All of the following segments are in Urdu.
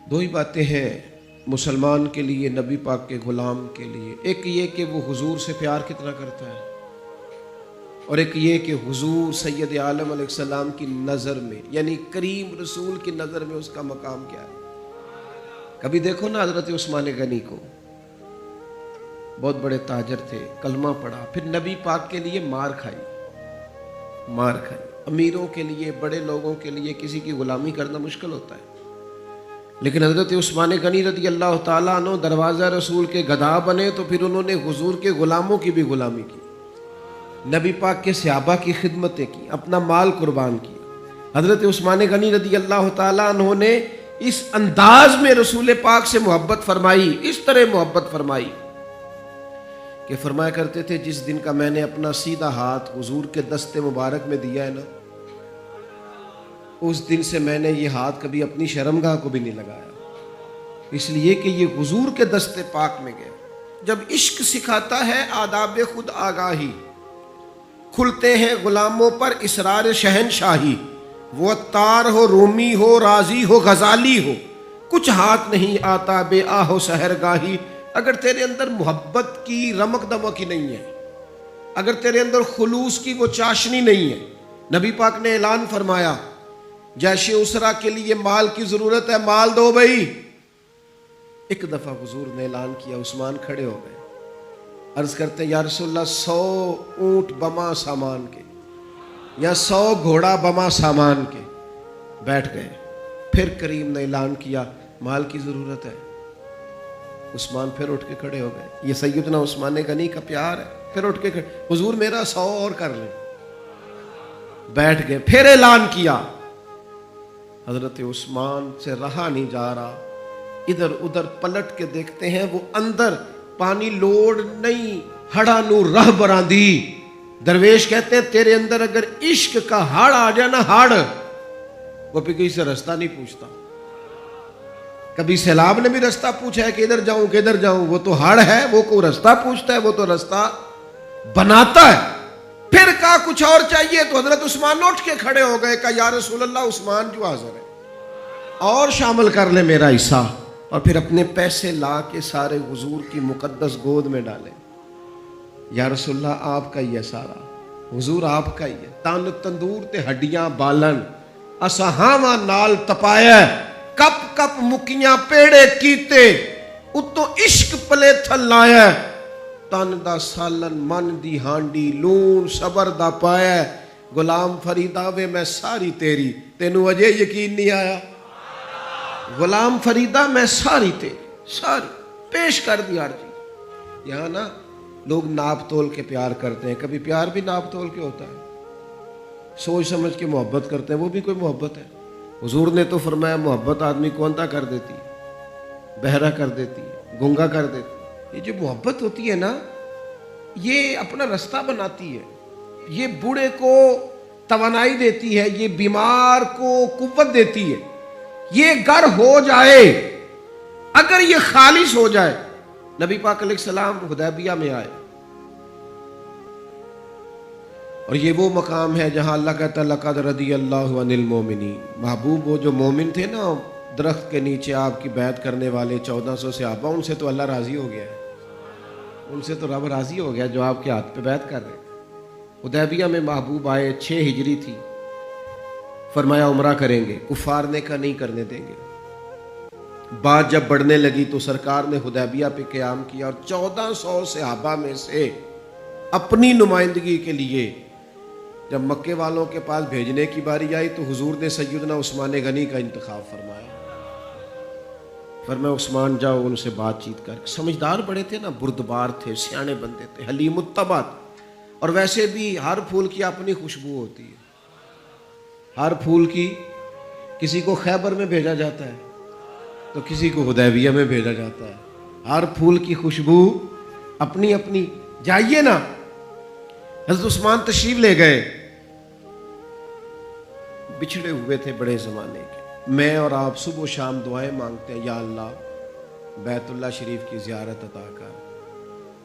دو ہی باتیں ہیں مسلمان کے لیے، نبی پاک کے غلام کے لیے، ایک یہ کہ وہ حضور سے پیار کتنا کرتا ہے، اور ایک یہ کہ حضور سید عالم علیہ السلام کی نظر میں، یعنی کریم رسول کی نظر میں اس کا مقام کیا ہے۔ کبھی دیکھو نا حضرت عثمان غنی کو، بہت بڑے تاجر تھے، کلمہ پڑھا، پھر نبی پاک کے لیے مار کھائی۔ امیروں کے لیے، بڑے لوگوں کے لیے کسی کی غلامی کرنا مشکل ہوتا ہے، لیکن حضرت عثمان غنی رضی اللہ تعالیٰ عنہ دروازہ رسول کے گدھا بنے تو پھر انہوں نے حضور کے غلاموں کی بھی غلامی کی، نبی پاک کے صحابہ کی خدمتیں کی، اپنا مال قربان کیا۔ حضرت عثمان غنی رضی اللہ تعالیٰ عنہ نے اس انداز میں رسول پاک سے محبت فرمائی، اس طرح محبت فرمائی کہ فرمایا کرتے تھے جس دن کا میں نے اپنا سیدھا ہاتھ حضور کے دست مبارک میں دیا ہے نا، اس دن سے میں نے یہ ہاتھ کبھی اپنی شرمگاہ کو بھی نہیں لگایا، اس لیے کہ یہ حضور کے دست پاک میں گیا۔ جب عشق سکھاتا ہے آداب خود آگاہی، کھلتے ہیں غلاموں پر اسرار شہنشاہی، وہ عطار ہو، رومی ہو، رازی ہو، غزالی ہو، کچھ ہاتھ نہیں آتا بے آہ و سحرگاہی۔ اگر تیرے اندر محبت کی رمق دمق ہی نہیں ہے، اگر تیرے اندر خلوص کی وہ چاشنی نہیں ہے، نبی پاک نے اعلان فرمایا جیش اسرا کے لیے مال کی ضرورت ہے، مال دو بھائی۔ ایک دفعہ حضور نے اعلان کیا، عثمان کھڑے ہو گئے، عرض کرتے ہیں یا رسول اللہ 100 اونٹ بما سامان کے یا 100 گھوڑا بما سامان کے، بیٹھ گئے۔ پھر کریم نے اعلان کیا مال کی ضرورت ہے، عثمان پھر اٹھ کے کھڑے ہو گئے۔ یہ سیدنا عثمان غنی کا پیار ہے، پھر اٹھ کے کھڑے، حضور میرا 100 اور کر لیں، بیٹھ گئے۔ پھر اعلان کیا، حضرت عثمان سے رہا نہیں جا رہا، ادھر ادھر پلٹ کے دیکھتے ہیں، وہ اندر پانی لوڑ نہیں ہڑا نو رہ براندی۔ درویش کہتے ہیں تیرے اندر اگر عشق کا ہڑ آ جائے نا، ہڑ، وہ پھر کسی سے رستہ نہیں پوچھتا۔ کبھی سیلاب نے بھی رستہ پوچھا ہے کہ ادھر جاؤں کہ ادھر جاؤں، وہ تو ہڑ ہے، وہ کو رستہ پوچھتا ہے، وہ تو رستہ بناتا ہے۔ پھر کہا کچھ اور چاہیے، تو حضرت عثمان اٹھ کے کھڑے ہو گئے، کہا یا رسول اللہ عثمان جو حاضر ہے، اور شامل کر لے میرا حصہ، اور پھر اپنے پیسے لا کے سارے حضور کی مقدس گود میں ڈالے۔ یا رسول اللہ آپ کا ہی ہے سارا، حضور آپ کا ہی ہے، تن تندور تے ہڈیاں بالن، اسہاواں نال تپایا، کپ کپ مکیاں پیڑے کیتے، اتوں عشق پلے تھل لایا، تن دا سالن من دی ہانڈی، لون صبر دا پایا، غلام فریدا وے میں ساری تیری، تینوں اجے یقین نہیں آیا؟ غلام فریدا میں ساری تیری، ساری پیش کر دی ہر چیز۔ یہاں نا لوگ ناپ تول کے پیار کرتے ہیں، کبھی پیار بھی ناپ تول کے ہوتا ہے، سوچ سمجھ کے محبت کرتے ہیں، وہ بھی کوئی محبت ہے؟ حضور نے تو فرمایا محبت آدمی کو اندھا کر دیتی ہے، بہرا کر دیتی ہے، گنگا کر دیتی ہے۔ یہ جو محبت ہوتی ہے نا، یہ اپنا رستہ بناتی ہے، یہ بوڑھے کو توانائی دیتی ہے، یہ بیمار کو قوت دیتی ہے۔ یہ گر ہو جائے، اگر یہ خالص ہو جائے۔ نبی پاک علیہ السلام حدیبیہ میں آئے، اور یہ وہ مقام ہے جہاں اللہ کہتا ہے لقد رضی اللہ عن المومنین، محبوب وہ جو مومن تھے نا درخت کے نیچے آپ کی بیعت کرنے والے 1400 صحابہ، ان سے تو اللہ راضی ہو گیا ہے، ان سے تو رب راضی ہو گیا جو آپ کے ہاتھ پہ بیعت کر رہے ہیں۔ حدیبیہ میں محبوب آئے، 6 ہجری تھی، فرمایا عمرہ کریں گے، کفار نے کہا نہیں کرنے دیں گے۔ بات جب بڑھنے لگی تو سرکار نے حدیبیہ پہ قیام کیا، اور 1400 صحابہ میں سے اپنی نمائندگی کے لیے جب مکے والوں کے پاس بھیجنے کی باری آئی تو حضور نے سیدنا عثمان غنی کا انتخاب فرمایا۔ فرمایا عثمان جاؤ ان سے بات چیت کر۔ سمجھدار بڑے تھے نا، بردبار تھے، سیانے بندے تھے، حلیم الطبع، اور ویسے بھی ہر پھول کی اپنی خوشبو ہوتی ہے، ہر پھول کی، کسی کو خیبر میں بھیجا جاتا ہے تو کسی کو حدیبیہ میں بھیجا جاتا ہے، ہر پھول کی خوشبو اپنی اپنی۔ جائیے نا، حضرت عثمان تشریف لے گئے، بچھڑے ہوئے تھے بڑے زمانے کے، میں اور آپ صبح و شام دعائیں مانگتے ہیں، یا اللہ بیت اللہ شریف کی زیارت عطا کر،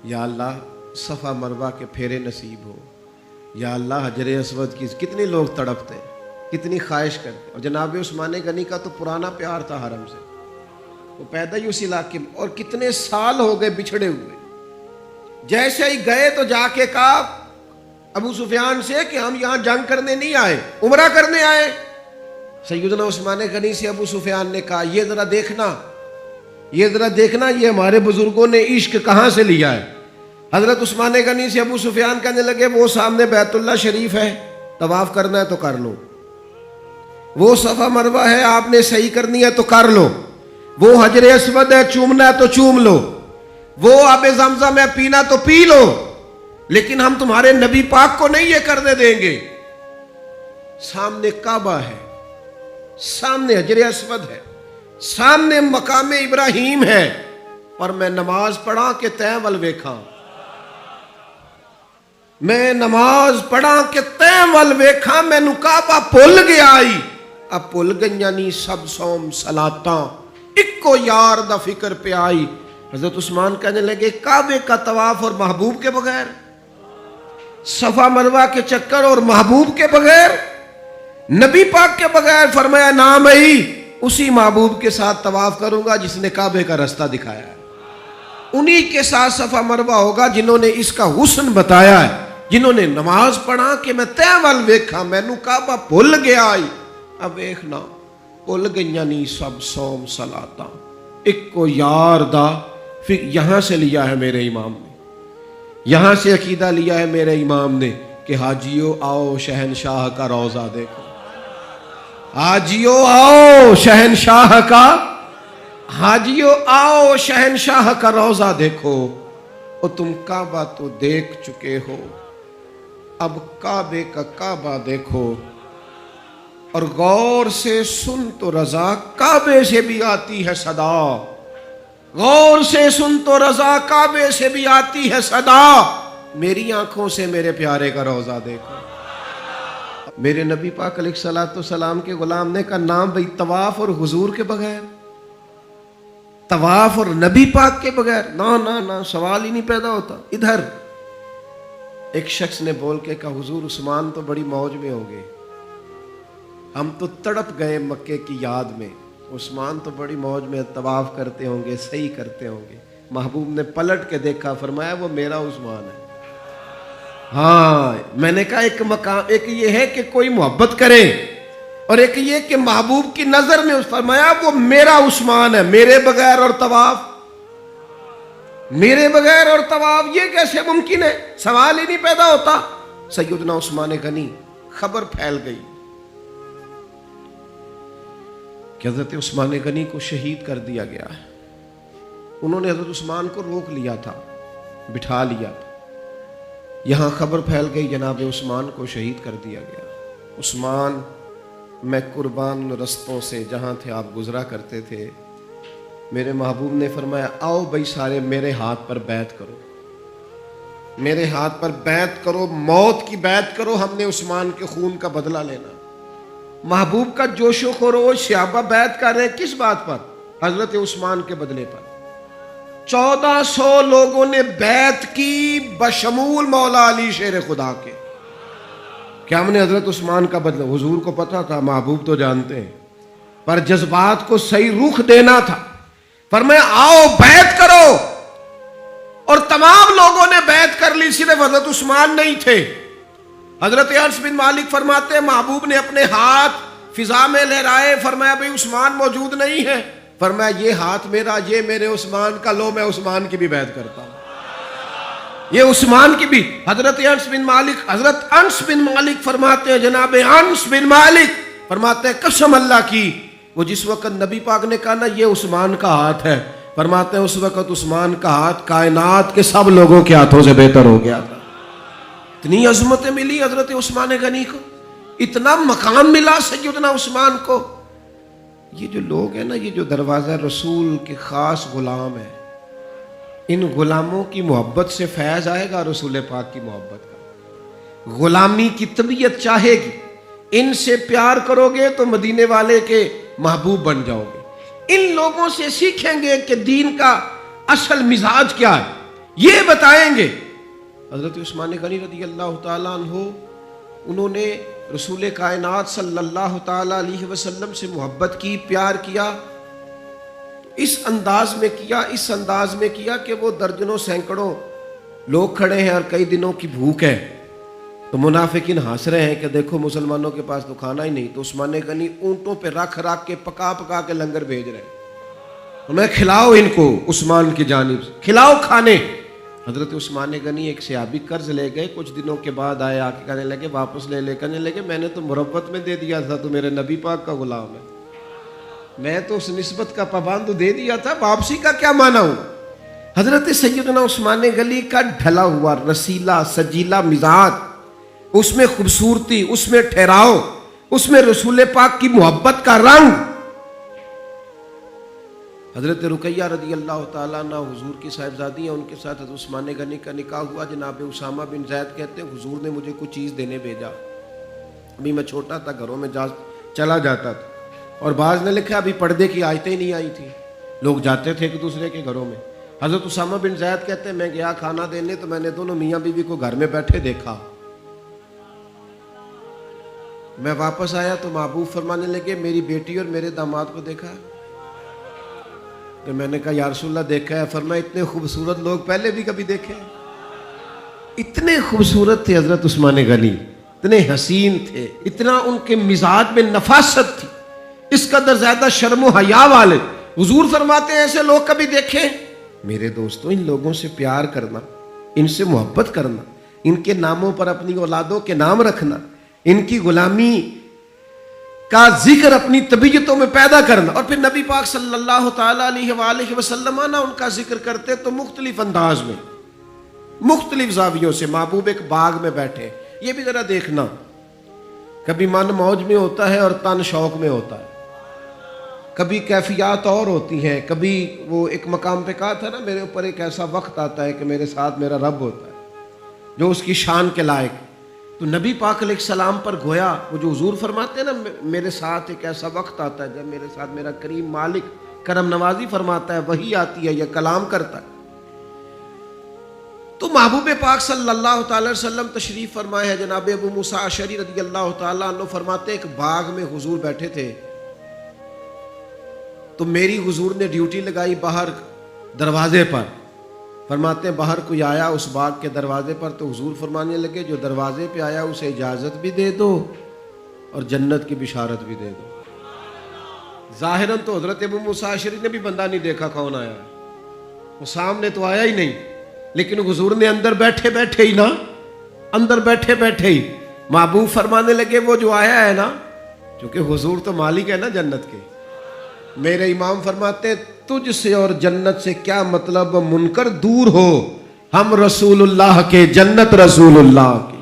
یا اللہ صفا مروہ کے پھیرے نصیب ہو، یا اللہ حجر اسود کی۔ کتنے لوگ تڑپتے ہیں، کتنی خواہش کرتے، اور جناب عثمان غنی کا تو پرانا پیار تھا حرم سے، وہ پیدا ہی اس علاقے میں، اور کتنے سال ہو گئے بچھڑے ہوئے. جیسے ہی گئے تو جا کے کہا ابو سفیان سے کہ ہم یہاں جنگ کرنے نہیں آئے، عمرہ کرنے آئے. سیدنا عثمان غنی سے ابو سفیان نے کہا یہ ذرا دیکھنا، یہ ہمارے بزرگوں نے عشق کہاں سے لیا ہے. حضرت عثمان غنی سے ابو سفیان کہنے لگے وہ سامنے بیت اللہ شریف ہے، طواف کرنا ہے تو کر لو. وہ صفا مروہ ہے، آپ نے صحیح کرنی ہے تو کر لو. وہ حجر اسود ہے، چومنا ہے تو چوم لو. وہ آب زمزم ہے، پینا تو پی لو. لیکن ہم تمہارے نبی پاک کو نہیں یہ کرنے دیں گے. سامنے کعبہ ہے، سامنے حجر اسود ہے، سامنے مقام ابراہیم ہے، اور میں نماز پڑھا کہ تیں ول ویکھاں، میں نماز پڑھا کہ تیں ول ویکھاں، مینوں کعبہ بھل گیا آئی. اب بھل گئیاں نہیں سب صوم صلاتاں، اکو یار دا فکر پہ آئی. حضرت عثمان کہنے لگے کعبے کا طواف اور محبوب کے بغیر، صفا مروہ کے چکر اور محبوب کے بغیر، نبی پاک کے بغیر. فرمایا نہ بھائی، اسی محبوب کے ساتھ طواف کروں گا جس نے کعبے کا رستہ دکھایا ہے، انہی کے ساتھ صفا مروہ ہوگا جنہوں نے اس کا حسن بتایا ہے، جنہوں نے نماز پڑھا کہ میں تیں ول ویکھاں، مینوں کعبہ بھل گیا آئی. اب ویکھنا بھل گئیاں نہیں سب صوم صلاتاں، اکو یار دا. پھر یہاں سے لیا ہے میرے امام نے، یہاں سے عقیدہ لیا ہے میرے امام نے کہ حاجیو آؤ شہنشاہ کا روضہ دیکھو. حاجیو آؤ شہنشاہ کا، حاجیو آؤ شہنشاہ کا روضہ دیکھو. اور تم کعبہ تو دیکھ چکے ہو، اب کعبے کا کعبہ دیکھو. اور غور سے سن تو رضا، کعبے سے بھی آتی ہے صدا. غور سے سن تو رضا، کعبے سے بھی آتی ہے صدا. میری آنکھوں سے میرے پیارے کا روضہ دیکھو. میرے نبی پاک علیہ الصلوۃ والسلام کے غلام نے کہا نام بھئی طواف اور حضور کے بغیر، طواف اور نبی پاک کے بغیر، نہ سوال ہی نہیں پیدا ہوتا. ادھر ایک شخص نے بول کے کہا حضور عثمان تو بڑی موج میں ہو گئے، ہم تو تڑپ گئے مکے کی یاد میں. عثمان تو بڑی موج میں طواف کرتے ہوں گے، صحیح کرتے ہوں گے. محبوب نے پلٹ کے دیکھا، فرمایا وہ میرا عثمان ہے. ہاں میں نے کہا ایک مقام، ایک یہ ہے کہ کوئی محبت کرے، اور ایک یہ کہ محبوب کی نظر میں فرمایا وہ میرا عثمان ہے، میرے بغیر اور طواف، میرے بغیر اور طواف، یہ کیسے ممکن ہے؟ سوال ہی نہیں پیدا ہوتا. سیدنا عثمان غنی، خبر پھیل گئی کہ حضرت عثمان غنی کو شہید کر دیا گیا ہے. انہوں نے حضرت عثمان کو روک لیا تھا، بٹھا لیا تھا. یہاں خبر پھیل گئی جناب عثمان کو شہید کر دیا گیا. عثمان میں قربان رستوں سے جہاں تھے آپ گزرا کرتے تھے. میرے محبوب نے فرمایا آؤ بھائی سارے میرے ہاتھ پر بیعت کرو، میرے ہاتھ پر بیعت کرو، موت کی بیعت کرو، ہم نے عثمان کے خون کا بدلہ لینا. محبوب کا جوش و خروش، صحابہ بیعت کر رہے ہیں کس بات پر؟ حضرت عثمان کے بدلے پر. 1400 لوگوں نے بیعت کی بشمول مولا علی شیر خدا کے، کہ ہم نے حضرت عثمان کا بدلہ. حضور کو پتا تھا، محبوب تو جانتے ہیں، پر جذبات کو صحیح رخ دینا تھا. فرمایا آؤ بیعت کرو، اور تمام لوگوں نے بیعت کر لی، صرف حضرت عثمان نہیں تھے. حضرت انس بن مالک فرماتے ہیں محبوب نے اپنے ہاتھ فضا میں لہرائے، فرمایا بھئی عثمان موجود نہیں ہے. فرمایا یہ ہاتھ میرا، یہ میرے عثمان کا، لو میں عثمان کی بھی بیعت کرتا ہوں، یہ عثمان کی بھی. حضرت انس بن مالک فرماتے ہیں، جناب انس بن مالک فرماتے ہیں قسم اللہ کی، وہ جس وقت نبی پاک نے کہا نا یہ عثمان کا ہاتھ ہے، فرماتے ہیں اس وقت عثمان کا ہاتھ کائنات کے سب لوگوں کے ہاتھوں سے بہتر ہو گیا تھا. اتنی عظمتیں ملی حضرت عثمان غنی کو، اتنا مقام ملا سیدنا عثمان کو. یہ جو لوگ ہیں نا، یہ جو دروازہ رسول کے خاص غلام ہیں، ان غلاموں کی محبت سے فیض آئے گا رسول پاک کی محبت کا. غلامی کی طبیعت چاہے گی، ان سے پیار کرو گے تو مدینے والے کے محبوب بن جاؤ گے. ان لوگوں سے سیکھیں گے کہ دین کا اصل مزاج کیا ہے، یہ بتائیں گے. حضرت عثمان غنی رضی اللہ تعالیٰ عنہ، انہوں نے رسول کائنات صلی اللہ تعالیٰ علیہ وسلم سے محبت کی، پیار کیا. اس انداز میں کیا کہ وہ درجنوں سینکڑوں لوگ کھڑے ہیں اور کئی دنوں کی بھوک ہے، تو منافقین ہنس رہے ہیں کہ دیکھو مسلمانوں کے پاس تو کھانا ہی نہیں، تو عثمان غنی اونٹوں پہ رکھ کے پکا کے لنگر بھیج رہے ہیں، انہیں کھلاؤ، ان کو عثمان کی جانب سے کھلاؤ کھانے۔ حضرت عثمان غنی ایک صحابی قرض لے گئے، کچھ دنوں کے بعد آئے، آ کے کہنے لگے واپس لے کہنے لگے میں نے تو مربت میں دے دیا تھا، تو میرے نبی پاک کا غلام ہے، میں تو اس نسبت کا پابند دے دیا تھا، واپسی کا کیا مانا ہوں۔ حضرت سیدنا عثمان غنی کا ڈھلا ہوا رسیلا سجیلا مزاج، اس میں خوبصورتی، اس میں ٹھہراؤ، اس میں رسول پاک کی محبت کا رنگ۔ حضرت رقیہ رضی اللہ تعالیٰ عنہ حضور کی صاحبزادی ہیں، ان کے ساتھ حضرت عثمان غنی کا نکاح ہوا۔ جناب اسامہ بن زید کہتے ہیں حضور نے مجھے کچھ چیز دینے بھیجا، ابھی میں چھوٹا تھا، گھروں میں چلا جاتا تھا، اور بعض نے لکھا ابھی پردے کی آیتیں نہیں آئی تھی، لوگ جاتے تھے ایک دوسرے کے گھروں میں۔ حضرت اسامہ بن زید کہتے ہیں میں گیا کھانا دینے، تو میں نے دونوں میاں بیوی کو گھر میں بیٹھے دیکھا، میں واپس آیا تو محبوب فرمانے لگے میری بیٹی اور میرے داماد کو دیکھا ہے؟ کہ میں نے کہا یا رسول اللہ دیکھا ہے۔ فرمایا اتنے خوبصورت لوگ پہلے بھی کبھی دیکھے ہیں؟ اتنے خوبصورت تھے حضرت عثمان غنی، اتنے حسین تھے، اتنا ان کے مزاج میں نفاست تھی، اس قدر زیادہ شرم و حیا والے۔ حضور فرماتے ہیں ایسے لوگ کبھی دیکھے؟ میرے دوستوں، ان لوگوں سے پیار کرنا، ان سے محبت کرنا، ان کے ناموں پر اپنی اولادوں کے نام رکھنا، ان کی غلامی کا ذکر اپنی طبیعتوں میں پیدا کرنا، اور پھر نبی پاک صلی اللہ تعالیٰ علیہ وآلہ وسلم نا ان کا ذکر کرتے تو مختلف انداز میں، مختلف زاویوں سے۔ محبوب ایک باغ میں بیٹھے، یہ بھی ذرا دیکھنا، کبھی من موج میں ہوتا ہے اور تن شوق میں ہوتا ہے، کبھی کیفیات اور ہوتی ہیں، کبھی وہ ایک مقام پہ کہا تھا نا میرے اوپر ایک ایسا وقت آتا ہے کہ میرے ساتھ میرا رب ہوتا ہے جو اس کی شان کے لائق۔ تو نبی پاک علیہ السلام پر گویا وہ جو حضور فرماتے ہیں نا میرے ساتھ ایک ایسا وقت آتا ہے جب میرے ساتھ میرا کریم مالک کرم نوازی فرماتا ہے، وہی آتی ہے یا کلام کرتا ہے۔ تو محبوب پاک صلی اللہ تعالی وسلم تشریف فرمائے ہیں۔ جناب ابو موسیٰ اشعری رضی اللہ تعالیٰ عنہ فرماتے ایک باغ میں حضور بیٹھے تھے، تو میری حضور نے ڈیوٹی لگائی باہر دروازے پر۔ فرماتے ہیں باہر کوئی آیا اس باغ کے دروازے پر، تو حضور فرمانے لگے جو دروازے پہ آیا اسے اجازت بھی دے دو اور جنت کی بشارت بھی دے دو۔ ظاہراً تو حضرت ابو موسیٰ اشعری نے بھی بندہ نہیں دیکھا کون آیا ہے، وہ سامنے تو آیا ہی نہیں، لیکن حضور نے اندر بیٹھے بیٹھے ہی نا، اندر بیٹھے بیٹھے ہی محبوب فرمانے لگے وہ جو آیا ہے نا، چونکہ حضور تو مالک ہے نا جنت کے، میرے امام فرماتے ہیں تجھ سے اور جنت سے کیا مطلب، منکر دور ہو، ہم رسول اللہ کے، جنت رسول اللہ کی۔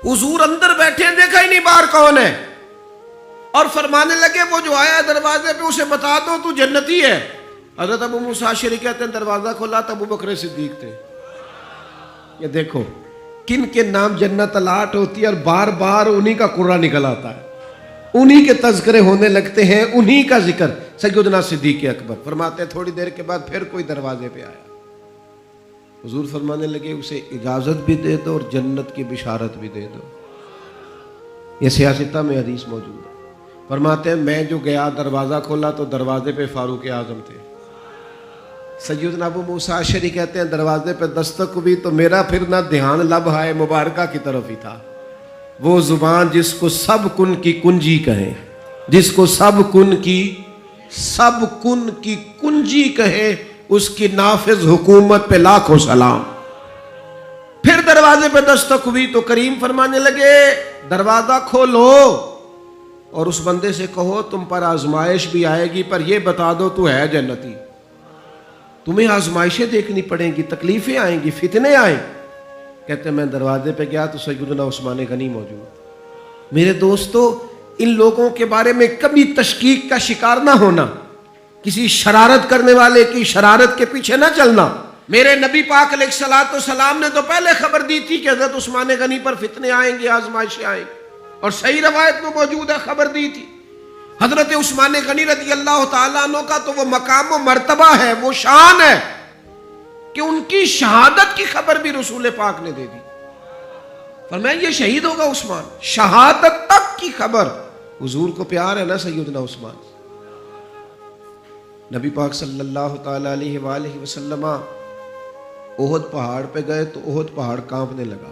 حضور اندر بیٹھے دیکھا ہی نہیں باہر کون ہے، اور فرمانے لگے وہ جو آیا دروازے پہ اسے بتا دو تو جنتی ہے۔ حضرت ابو موسیٰ اشعری کہتے ہیں دروازہ کھولا تو ابو بکر صدیق تھے۔ یہ دیکھو کن کے نام جنت الاٹ ہوتی ہے اور بار بار انہی کا قرہ نکل آتا ہے، انہی کے تذکرے ہونے لگتے ہیں، انہی کا ذکر۔ سیدنا صدیق اکبر فرماتے ہیں تھوڑی دیر کے بعد پھر کوئی دروازے پہ آیا، حضور فرمانے لگے اسے اجازت بھی دے دو اور جنت کی بشارت بھی دے دو۔ یہ سیاستہ میں حدیث موجود ہے۔ فرماتے ہیں میں جو گیا دروازہ کھولا تو دروازے پہ فاروق اعظم تھے۔ سیدنا ابو موسیٰ اشعری کہتے ہیں دروازے پہ دستک ہوئی تو میرا پھر نہ دھیان لب ہائے مبارکہ کی طرف ہی تھا، وہ زبان جس کو سب کن کی کنجی کہیں، جس کو سب کن کی کنجی کہے، اس کی نافذ حکومت پہ لاکھوں سلام۔ پھر دروازے پہ دستک ہوئی تو کریم فرمانے لگے دروازہ کھولو اور اس بندے سے کہو تم پر آزمائش بھی آئے گی پر یہ بتا دو تو ہے جنتی، تمہیں آزمائشیں دیکھنی پڑیں گی، تکلیفیں آئیں گی، فتنے آئیں۔ کہتے ہیں میں دروازے پہ گیا تو سیدنا عثمان غنی موجود۔ میرے دوستو ان لوگوں کے بارے میں کبھی تشکیک کا شکار نہ ہونا، کسی شرارت کرنے والے کی شرارت کے پیچھے نہ چلنا۔ میرے نبی پاک علیہ الصلوۃ والسلام نے تو پہلے خبر دی تھی کہ حضرت عثمان غنی پر فتنے آئیں گے، آزمائشیں آئیں گی، اور صحیح روایت میں موجود ہے خبر دی تھی۔ حضرت عثمان غنی رضی اللہ تعالیٰ عنہ کا تو وہ مقام و مرتبہ ہے، وہ شان ہے کہ ان کی شہادت کی خبر بھی رسول پاک نے دے دی۔ فرمایا یہ شہید ہوگا عثمان، شہادت تک کی خبر۔ حضور کو پیار ہے نا سیدنا عثمان، نبی پاک صلی اللہ تعالی علیہ وآلہ وسلم احد پہاڑ پہ گئے تو احد پہاڑ کانپنے لگا.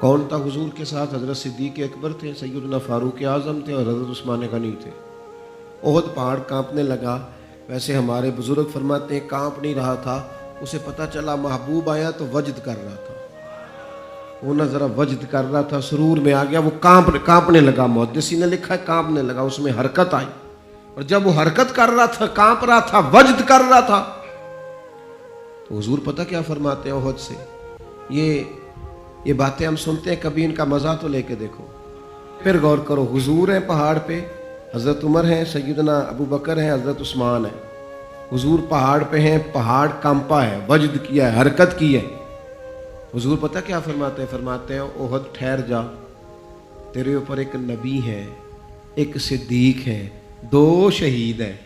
کون تھا حضور کے ساتھ؟ حضرت صدیق اکبر تھے، سیدنا فاروق اعظم تھے اور حضرت عثمان غنی تھے. احد پہاڑ کانپنے لگا. ویسے ہمارے بزرگ فرماتے ہیں کانپ نہیں رہا تھا، اسے پتہ چلا محبوب آیا تو وجد کر رہا تھا. وہ نہ ذرا وجد کر رہا تھا، سرور میں آ گیا، وہ کانپنے لگا. محدثین نے لکھا ہے کانپنے لگا، اس میں حرکت آئی. اور جب وہ حرکت کر رہا تھا، کانپ رہا تھا، وجد کر رہا تھا، تو حضور پتہ کیا فرماتے ہیں احد سے؟ یہ باتیں ہم سنتے ہیں، کبھی ان کا مزہ تو لے کے دیکھو. پھر غور کرو، حضور ہیں پہاڑ پہ، حضرت عمر ہیں، سیدنا ابو بکر ہیں، حضرت عثمان ہیں. حضور پہاڑ پہ ہیں، پہاڑ کانپا ہے، وجد کیا ہے، حرکت کی ہے. حضور پتہ کیا فرماتے ہیں؟ فرماتے ہیں احد ٹھہر جا، تیرے اوپر ایک نبی ہے، ایک صدیق ہے، 2 شہید ہیں.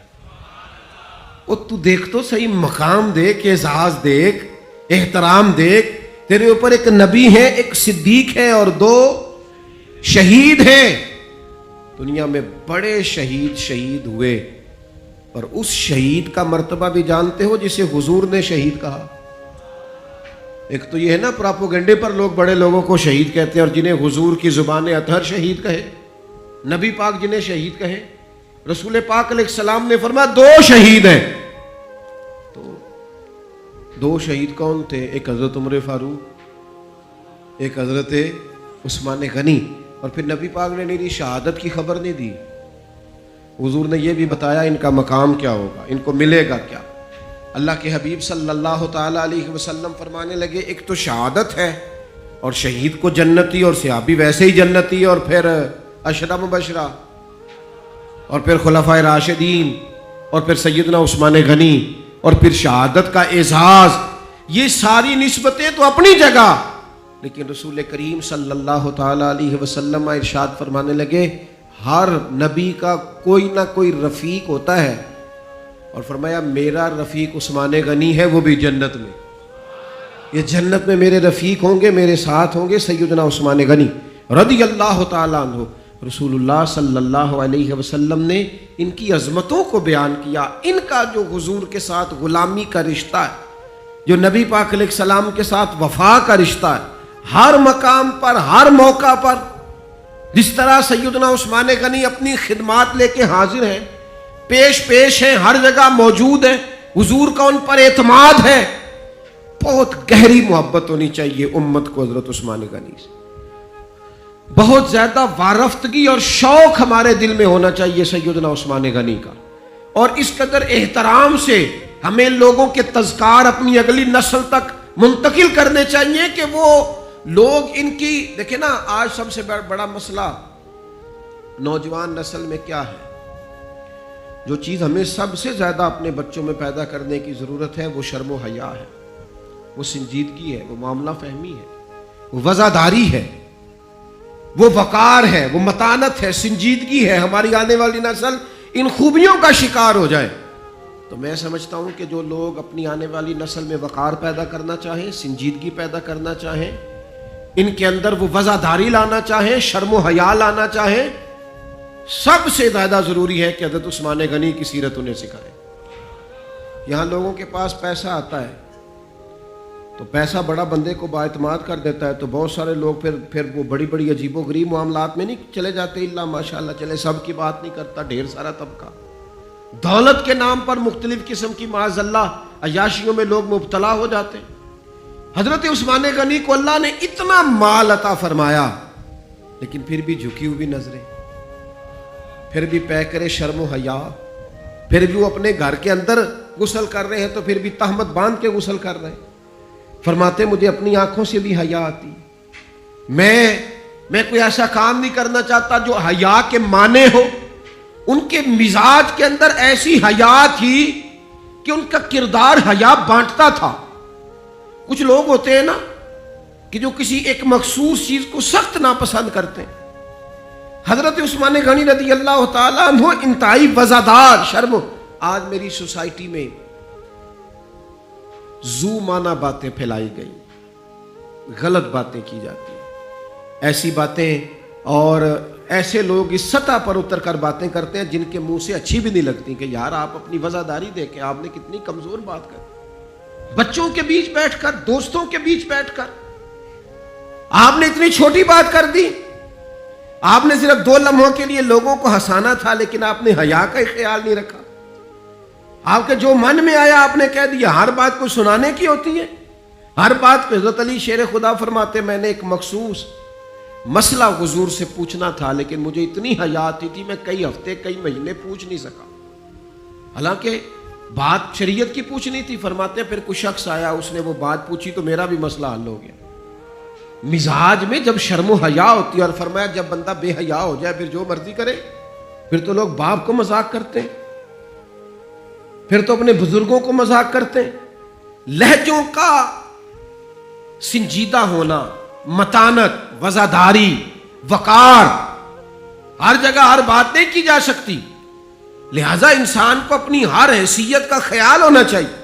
وہ تو دیکھ تو صحیح، مقام دیکھ، اعزاز دیکھ، احترام دیکھ. تیرے اوپر ایک نبی ہے، ایک صدیق ہے اور 2 شہید ہیں. دنیا میں بڑے شہید ہوئے، اور اس شہید کا مرتبہ بھی جانتے ہو جسے حضور نے شہید کہا؟ ایک تو یہ ہے نا پراپوگنڈے پر لوگ بڑے لوگوں کو شہید کہتے ہیں، اور جنہیں حضور کی زبان اطہر شہید کہے، نبی پاک جنہیں شہید کہے. رسول پاک علیہ السلام نے فرمایا 2 شہید ہیں. تو 2 شہید کون تھے؟ ایک حضرت عمر فاروق، ایک حضرت عثمان غنی. اور پھر نبی پاک نے میری شہادت کی خبر نہیں دی، حضور نے یہ بھی بتایا ان کا مقام کیا ہوگا، ان کو ملے گا کیا. اللہ کے حبیب صلی اللہ تعالی علیہ وسلم فرمانے لگے ایک تو شہادت ہے، اور شہید کو جنتی، اور صحابی ویسے ہی جنتی، اور پھر عشرہ مبشرہ، اور پھر خلفائے راشدین، اور پھر سیدنا عثمان غنی، اور پھر شہادت کا اعزاز. یہ ساری نسبتیں تو اپنی جگہ، لیکن رسول کریم صلی اللہ تعالی علیہ وسلم ارشاد فرمانے لگے ہر نبی کا کوئی نہ کوئی رفیق ہوتا ہے، اور فرمایا میرا رفیق عثمان غنی ہے، وہ بھی جنت میں. یہ جنت میں میرے رفیق ہوں گے، میرے ساتھ ہوں گے سیدنا عثمان غنی رضی اللہ تعالیٰ عنہ. رسول اللہ صلی اللہ علیہ وسلم نے ان کی عظمتوں کو بیان کیا. ان کا جو حضور کے ساتھ غلامی کا رشتہ ہے، جو نبی پاک علیہ السلام کے ساتھ وفا کا رشتہ ہے، ہر مقام پر، ہر موقع پر، جس طرح سیدنا عثمان غنی اپنی خدمات لے کے حاضر ہیں، پیش ہیں، ہر جگہ موجود ہیں، حضور کا ان پر اعتماد ہے. بہت گہری محبت ہونی چاہیے امت کو حضرت عثمان غنی سے. بہت زیادہ وارفتگی اور شوق ہمارے دل میں ہونا چاہیے سیدنا عثمان غنی کا. اور اس قدر احترام سے ہمیں لوگوں کے تذکار اپنی اگلی نسل تک منتقل کرنے چاہیے کہ وہ لوگ ان کی دیکھیں نا. آج سب سے بڑا مسئلہ نوجوان نسل میں کیا ہے؟ جو چیز ہمیں سب سے زیادہ اپنے بچوں میں پیدا کرنے کی ضرورت ہے وہ شرم و حیا ہے، وہ سنجیدگی ہے، وہ معاملہ فہمی ہے، وہ وزاداری ہے، وہ وقار ہے، وہ متانت ہے، سنجیدگی ہے. ہماری آنے والی نسل ان خوبیوں کا شکار ہو جائے. تو میں سمجھتا ہوں کہ جو لوگ اپنی آنے والی نسل میں وقار پیدا کرنا چاہیں، سنجیدگی پیدا کرنا چاہیں، ان کے اندر وہ وزاداری لانا چاہیں، شرم و حیا لانا چاہیں، سب سے زیادہ ضروری ہے کہ حضرت عثمان غنی کی سیرت انہیں سکھائیں. یہاں لوگوں کے پاس پیسہ آتا ہے تو پیسہ بڑا بندے کو بااعتماد کر دیتا ہے، تو بہت سارے لوگ پھر وہ بڑی بڑی عجیب و غریب معاملات میں نہیں چلے جاتے. اللہ ماشاءاللہ چلے، سب کی بات نہیں کرتا، ڈھیر سارا طبقہ دولت کے نام پر مختلف قسم کی معاذ اللہ عیاشیوں میں لوگ مبتلا ہو جاتے ہیں. حضرت عثمان غنی کو اللہ نے اتنا مال عطا فرمایا، لیکن پھر بھی جھکی ہوئی نظریں، پھر بھی پے کرے شرم و حیا، پھر بھی وہ اپنے گھر کے اندر غسل کر رہے ہیں تو پھر بھی تہمت باندھ کے غسل کر رہے ہیں. فرماتے مجھے اپنی آنکھوں سے بھی حیا آتی، میں کوئی ایسا کام نہیں کرنا چاہتا جو حیا کے معنی ہو. ان کے مزاج کے اندر ایسی حیا تھی کہ ان کا کردار حیا بانٹتا تھا. کچھ لوگ ہوتے ہیں نا کہ جو کسی ایک مخصوص چیز کو سخت ناپسند کرتے ہیں. حضرت عثمان غنی رضی اللہ تعالیٰ عنہ انتہائی وزادار، شرم. آج میری سوسائٹی میں زو مانا باتیں پھیلائی گئی، غلط باتیں کی جاتی ہیں، ایسی باتیں. اور ایسے لوگ اس سطح پر اتر کر باتیں کرتے ہیں جن کے منہ سے اچھی بھی نہیں لگتی کہ یار آپ اپنی وزاداری دیکھیں، آپ نے کتنی کمزور بات کر، بچوں کے بیچ بیٹھ کر، دوستوں کے بیچ بیٹھ کر آپ نے اتنی چھوٹی بات کر دی. آپ نے صرف 2 لمحوں کے لیے لوگوں کو ہنسانا تھا، لیکن آپ نے حیا کا ہی خیال نہیں رکھا. آپ کے جو من میں آیا آپ نے کہہ دیا. ہر بات کو سنانے کی ہوتی ہے، ہر بات پہ. حضرت علی شیر خدا فرماتے میں نے ایک مخصوص مسئلہ حضور سے پوچھنا تھا، لیکن مجھے اتنی حیا آتی تھی میں کئی ہفتے کئی مہینے پوچھ نہیں سکا، حالانکہ بات شریعت کی پوچھنی تھی. فرماتے پھر کوئی شخص آیا، اس نے وہ بات پوچھی تو میرا بھی مسئلہ حل ہو گیا. مزاج میں جب شرم و حیا ہوتی ہے، اور فرمایا جب بندہ بے حیا ہو جائے پھر جو مرضی کرے. پھر تو لوگ باپ کو مذاق کرتے ہیں، پھر تو اپنے بزرگوں کو مذاق کرتے ہیں. لہجوں کا سنجیدہ ہونا، متانت، وزاداری، وقار، ہر جگہ ہر بات نہیں کی جا سکتی. لہذا انسان کو اپنی ہر حیثیت کا خیال ہونا چاہیے.